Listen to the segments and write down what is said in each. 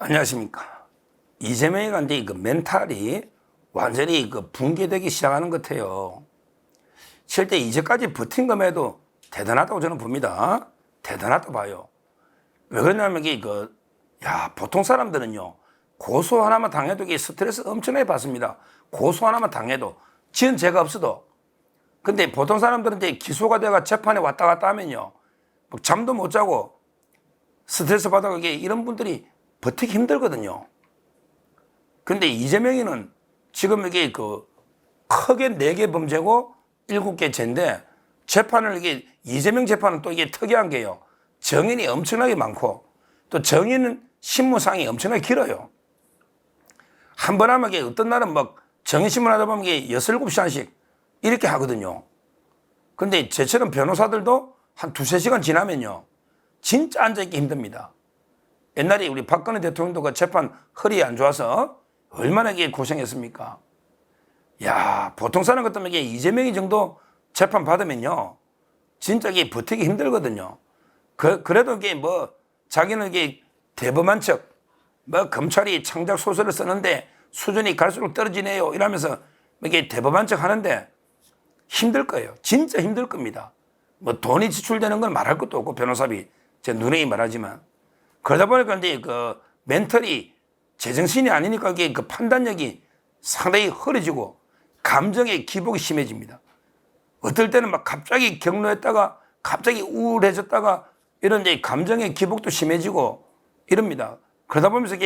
안녕하십니까. 이재명이가 이제 그 멘탈이 완전히 그 붕괴되기 시작하는 것 같아요. 실제 이제까지 버틴 것에도 대단하다고 저는 봅니다. 대단하다고 봐요. 왜 그러냐면 이게 보통 사람들은요, 고소 하나만 당해도 이게 스트레스 엄청나게 받습니다. 고소 하나만 당해도. 지은 죄가 없어도. 근데 보통 사람들은 이제 기소가 돼가 재판에 왔다 갔다 하면요, 잠도 못 자고 스트레스 받아가 이런 분들이 버티기 힘들거든요. 근데 이재명이는 지금 이게 크게 4개 범죄고 7개 죄인데 재판을 이재명 재판은 또 이게 특이한 게요. 정인이 엄청나게 많고 또 정인은 신문상이 엄청나게 길어요. 한 번 하면 어떤 날은 정인신문 하다 보면 6, 7시간씩 이렇게 하거든요. 근데 저처럼 변호사들도 한 2, 3시간 지나면요, 진짜 앉아있기 힘듭니다. 옛날에 우리 박근혜 대통령도 그 재판 허리 안 좋아서 얼마나 고생했습니까? 야, 보통 사람 같으면 이재명이 정도 재판 받으면요, 진짜 버티기 힘들거든요. 그래도 자기는 대범한 척, 검찰이 창작 소설을 쓰는데 수준이 갈수록 떨어지네요 이러면서 대범한 척 하는데 힘들 거예요. 진짜 힘들 겁니다. 돈이 지출되는 건 말할 것도 없고, 변호사비, 제 누누이 말하지만. 그러다 보니까 이제 멘털이 제정신이 아니니까 판단력이 상당히 흐려지고 감정의 기복이 심해집니다. 어떨 때는 갑자기 격노했다가 갑자기 우울해졌다가 이런 이제 감정의 기복도 심해지고 이럽니다. 그러다 보면서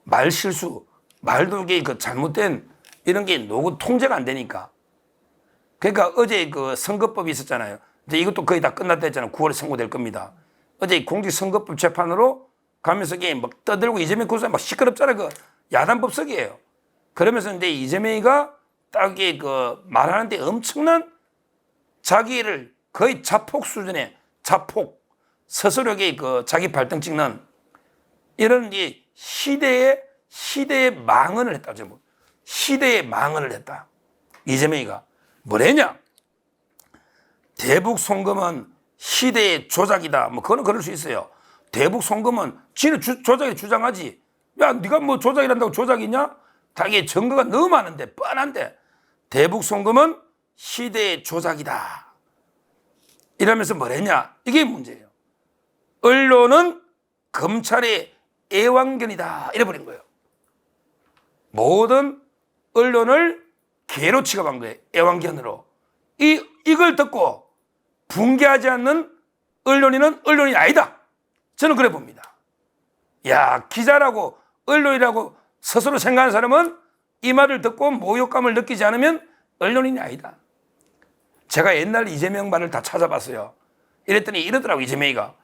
말 실수, 말도 잘못된 이런 게 노고 통제가 안 되니까. 그러니까 어제 선거법이 있었잖아요. 근데 이것도 거의 다 끝났다 했잖아요. 9월에 선고될 겁니다. 어제 공직선거법 재판으로 가면서 떠들고 이재명 고소가 시끄럽잖아요. 야단법석이에요. 그러면서 이제 이재명이가 딱 말하는데 엄청난 자기를 거의 자폭 수준의 자폭, 스스로 자기 발등 찍는 이런 시대의 망언을 했다. 시대의 망언을 했다. 이재명이가 뭐랬냐? 대북 송금은 시대의 조작이다. 그거는 그럴 수 있어요. 대북 송금은 지는 조작에 주장하지. 야, 네가 조작이란다고 조작이냐? 다 이게 증거가 너무 많은데, 뻔한데. 대북 송금은 시대의 조작이다. 이러면서 뭐랬냐? 이게 문제예요. 언론은 검찰의 애완견이다. 이래버린 거예요. 모든 언론을 개로 취급한 거예요. 애완견으로. 이걸 듣고 붕괴하지 않는 언론인은 언론이 아니다. 저는 그래 봅니다. 야, 기자라고 언론이라고 스스로 생각하는 사람은 이 말을 듣고 모욕감을 느끼지 않으면 언론인이 아니다. 제가 옛날 이재명 말을 다 찾아봤어요. 이랬더니 이러더라고, 이재명이가.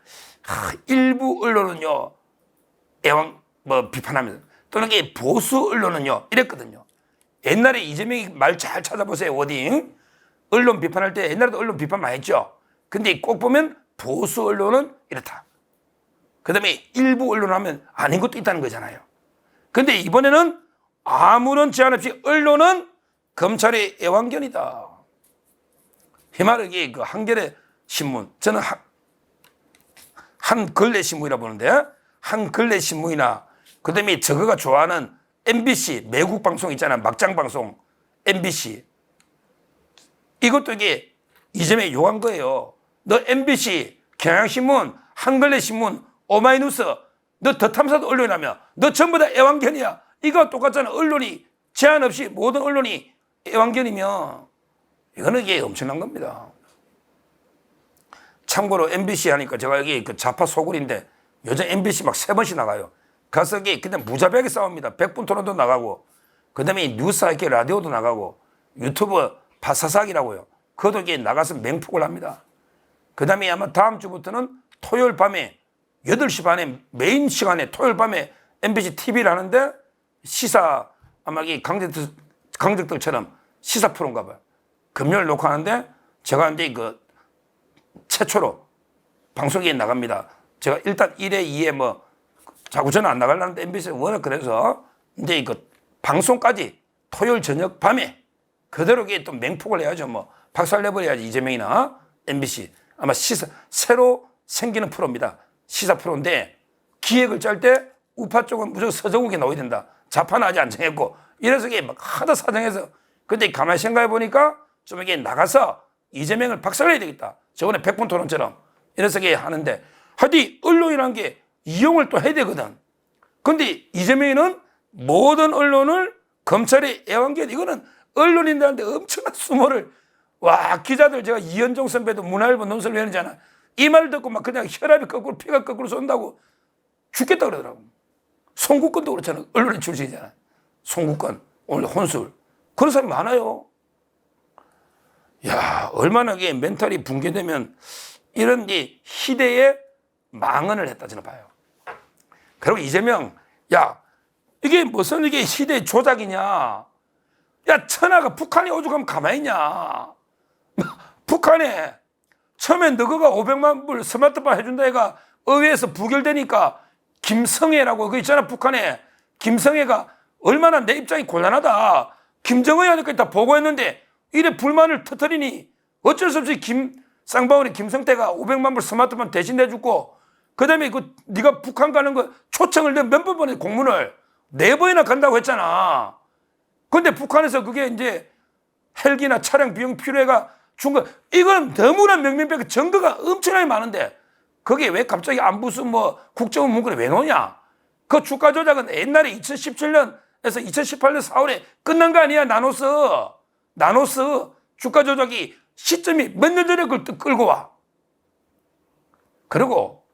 일부 언론은요, 비판하면서, 또는 보수 언론은요, 이랬거든요. 옛날에 이재명이 말 잘 찾아보세요, 워딩. 언론 비판할 때 옛날에도 언론 비판 많이 했죠. 근데 꼭 보면 보수 언론은 이렇다. 그 다음에 일부 언론 하면 아닌 것도 있다는 거잖아요. 근데 이번에는 아무런 제한 없이 언론은 검찰의 애완견이다. 이 말을 한겨레 신문, 저는 한글레 신문이라 보는데, 한글레 신문이나 그 다음에 저거가 좋아하는 MBC, 매국 방송 있잖아요. 막장 방송, MBC. 이것도 이재명이 요구한 거예요. 너 MBC, 경향신문, 한글레 신문, 오마이뉴스, 너 더 탐사도 언론이라며, 너 전부 다 애완견이야. 이거 똑같잖아. 언론이 제한 없이 모든 언론이 애완견이면 이거는 엄청난 겁니다. 참고로 MBC 하니까 제가 여기 좌파 소굴인데 요즘 MBC 3번씩 나가요. 가서 그냥 무자비하게 싸웁니다. 100분 토론도 나가고, 그 다음에 뉴스 할게 라디오도 나가고, 유튜브 파사삭이라고요. 그것도 나가서 맹폭을 합니다. 그 다음에 아마 다음 주부터는 토요일 밤에 8시 반에 메인 시간에 토요일 밤에 MBC TV를 하는데 시사, 아마 강적들처럼 시사 프로인가 봐요. 금요일 녹화하는데 제가 이제 최초로 방송에 나갑니다. 제가 일단 1회, 2회 자꾸 저는 안 나가려는데 MBC가 워낙 그래서 이제 방송까지 토요일 저녁 밤에 그대로 또 맹폭을 해야죠. 박살내버려야지, 이재명이나 MBC. 아마 새로 생기는 프로입니다. 시사 프로인데 기획을 짤 때 우파 쪽은 무조건 서정욱이 나와야 된다. 좌파는 아직 안 정했고. 이래서 이게 막 하도 사정해서. 근데 가만히 생각해 보니까 좀 이게 나가서 이재명을 박살내야 되겠다. 저번에 백분 토론처럼. 이래서 이게 하는데 하여튼 언론이라는 게 이용을 또 해야 되거든. 근데 이재명이는 모든 언론을 검찰에 애완견 이거는 언론인들한테 엄청난 수모를 와 기자들 제가 이현종 선배도 문화일보 논설위원이잖아. 이 말을 듣고 막 그냥 혈압이 거꾸로 피가 거꾸로 쏜다고 죽겠다 그러더라고. 송국권도 그렇잖아. 언론인 출신이잖아. 송국권 오늘 혼술 그런 사람이 많아요. 야 얼마나 이게 멘탈이 붕괴되면 이런 이 시대에 망언을 했다 저는 봐요. 그리고 이재명 야 이게 무슨 이게 시대 조작이냐. 야 천하가 북한이 오죽하면 가만히 있냐. 북한에 처음에 너가 500만 불 스마트폰 해준다 애가 의회에서 부결되니까 김성애라고 그거 있잖아. 북한에 김성애가 얼마나 내 입장이 곤란하다. 김정은이한테 다 보고했는데 이래 불만을 터뜨리니 어쩔 수 없이 쌍방울이 김성태가 500만 불 스마트폰 대신 내주고 그다음에 그 네가 북한 가는 거 초청을 몇 번 보내 공문을 4번이나 간다고 했잖아. 근데 북한에서 그게 이제 헬기나 차량 비용 필요해가 준 거 이건 너무나 명명백백 증거가 엄청나게 많은데 그게 왜 갑자기 안부수 뭐 국정원 문건에 왜 넣냐. 그 주가 조작은 옛날에 2017년에서 2018년 4월에 끝난 거 아니야. 나노스 주가 조작이 시점이 몇 년 전에 그걸 끌고 와. 그리고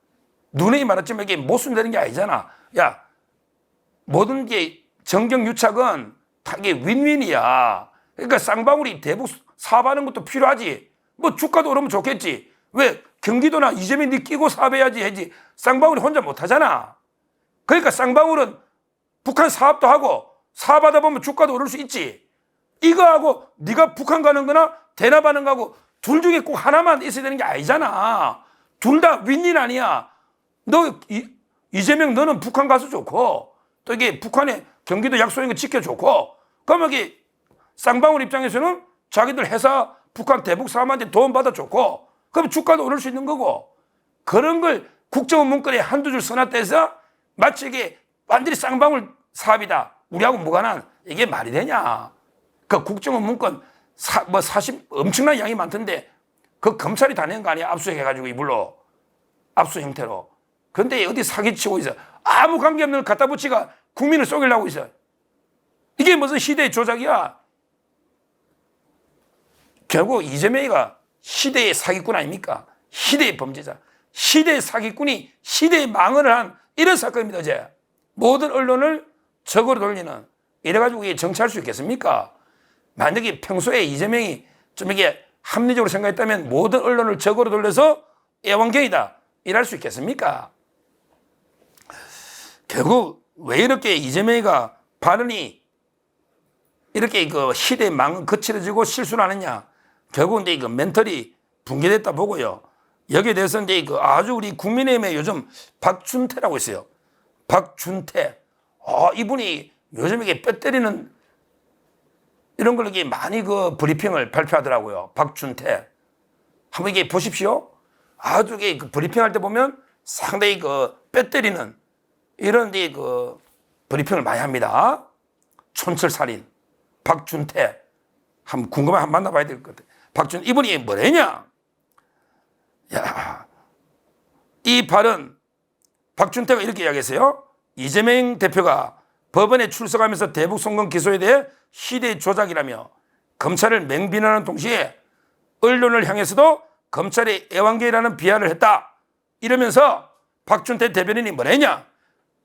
누누이 말했지만 이게 모순되는 게 아니잖아. 야 모든 게 정경유착은 다 이게 윈윈이야. 그러니까 쌍방울이 대북 사업하는 것도 필요하지. 뭐 주가도 오르면 좋겠지. 왜 경기도나 이재명이 끼고 사업해야지 하지. 쌍방울이 혼자 못하잖아. 그러니까 쌍방울은 북한 사업도 하고 사업하다 보면 주가도 오를 수 있지. 이거하고 네가 북한 가는 거나 대납하는 거하고 둘 중에 꼭 하나만 있어야 되는 게 아니잖아. 둘 다 윈윈 아니야. 너 이재명 너는 북한 가서 좋고 또 이게 북한에 경기도 약속인 거 지켜줬고 그러면 이게 쌍방울 입장에서는 자기들 회사 북한 대북 사람한테 돈 받아줬고 그럼 주가도 오를 수 있는 거고 그런 걸 국정원 문건에 한두 줄 써놨다 해서 마치 이게 완전히 쌍방울 사업이다. 우리하고 무관한 이게 말이 되냐. 그 국정원 문건 40 엄청난 양이 많던데 그 검찰이 다 낸 거 아니야. 압수해가지고 이불로 압수 형태로. 근데 어디 사기치고 있어. 아무 관계없는 걸 갖다 붙이가 국민을 속이려고 있어. 이게 무슨 시대의 조작이야. 결국 이재명이가 시대의 사기꾼 아닙니까? 시대의 범죄자. 시대의 사기꾼이 시대의 망언을 한 이런 사건입니다. 이제 모든 언론을 적으로 돌리는 이래가지고 이게 정치할 수 있겠습니까? 만약에 평소에 이재명이 좀 이게 합리적으로 생각했다면 모든 언론을 적으로 돌려서 애완견이다 이럴 수 있겠습니까? 결국 왜 이렇게 이재명이가 발언이 이렇게 그 시대의 망은 거칠어지고 실수를 하느냐. 결국 이제 그 멘털이 붕괴됐다 보고요. 여기에 대해서 이제 그 아주 우리 국민의힘에 요즘 박준태라고 있어요. 박준태. 이분이 요즘 이게 뼈 때리는 이런 걸 이게 많이 그 브리핑을 발표하더라고요. 박준태. 한번 이게 보십시오. 아주 이게 그 브리핑할 때 보면 상당히 그 뼈 때리는 이런 그 브리핑을 많이 합니다. 촌철살인. 박준태. 한번 궁금하면 한번 만나봐야 될 것 같아요. 이분이 뭐래냐? 야, 이 발언 박준태가 이렇게 이야기했어요. 이재명 대표가 법원에 출석하면서 대북 송금 기소에 대해 시대의 조작이라며 검찰을 맹비난하는 동시에 언론을 향해서도 검찰의 애완견이라는 비하를 했다. 이러면서 박준태 대변인이 뭐랬냐?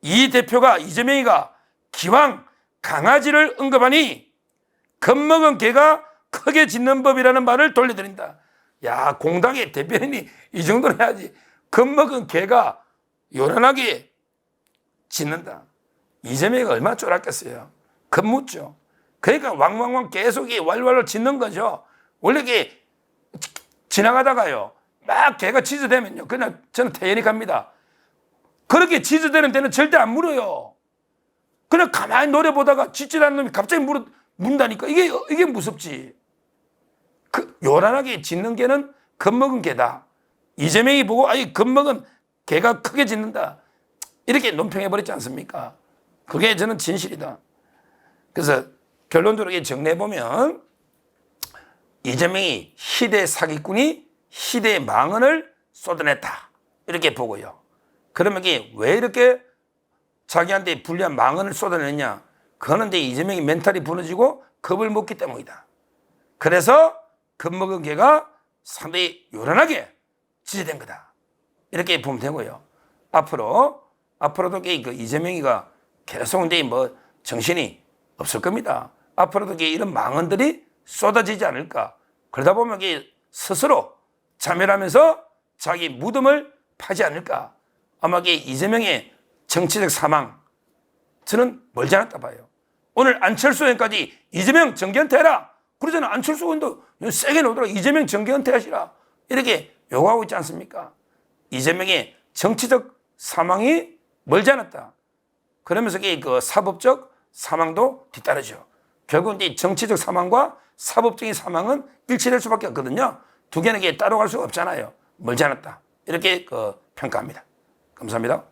이 대표가 이재명이가 기왕 강아지를 언급하니 겁먹은 개가 크게 짖는 법이라는 말을 돌려드린다. 야, 공당의 대변인이 이 정도는 해야지. 겁먹은 개가 요란하게 짖는다. 이재명이가 얼마나 쫄았겠어요. 겁묻죠. 그러니까 왕왕왕 계속 왈왈 짖는 거죠. 원래 이게 지나가다가요. 막 개가 짖어대면요. 그냥 저는 태연히 갑니다. 그렇게 짖어대는 데는 절대 안 물어요. 그냥 가만히 노래 보다가 짖질 않는 놈이 갑자기 문다니까. 이게 무섭지. 그 요란하게 짖는 개는 겁먹은 개다. 이재명이 보고 겁먹은 개가 크게 짖는다. 이렇게 논평해버렸지 않습니까? 그게 저는 진실이다. 그래서 결론적으로 정리해보면 이재명이 희대 사기꾼이 희대의 망언을 쏟아냈다 이렇게 보고요. 그러면 이게 왜 이렇게 자기한테 불리한 망언을 쏟아냈냐? 그거는 이제 이재명이 멘탈이 무너지고 겁을 먹기 때문이다. 그래서 겁먹은 개가 상당히 요란하게 지지된 거다. 이렇게 보면 되고요. 앞으로도 그 이재명이가 계속 이제 뭐 정신이 없을 겁니다. 앞으로도 이런 망언들이 쏟아지지 않을까. 그러다 보면 스스로 자멸하면서 자기 무덤을 파지 않을까. 아마 이재명의 정치적 사망, 저는 멀지 않았다 봐요. 오늘 안철수 의원까지 이재명 정계 은퇴해라. 그러잖아. 안철수 의원도 세게 나오더라. 이재명 정계 은퇴하시라. 이렇게 요구하고 있지 않습니까? 이재명의 정치적 사망이 멀지 않았다. 그러면서 그 사법적 사망도 뒤따르죠. 결국은 이 정치적 사망과 사법적인 사망은 일치될 수밖에 없거든요. 두 개는 따로 갈 수가 없잖아요. 멀지 않았다. 이렇게 평가합니다. 감사합니다.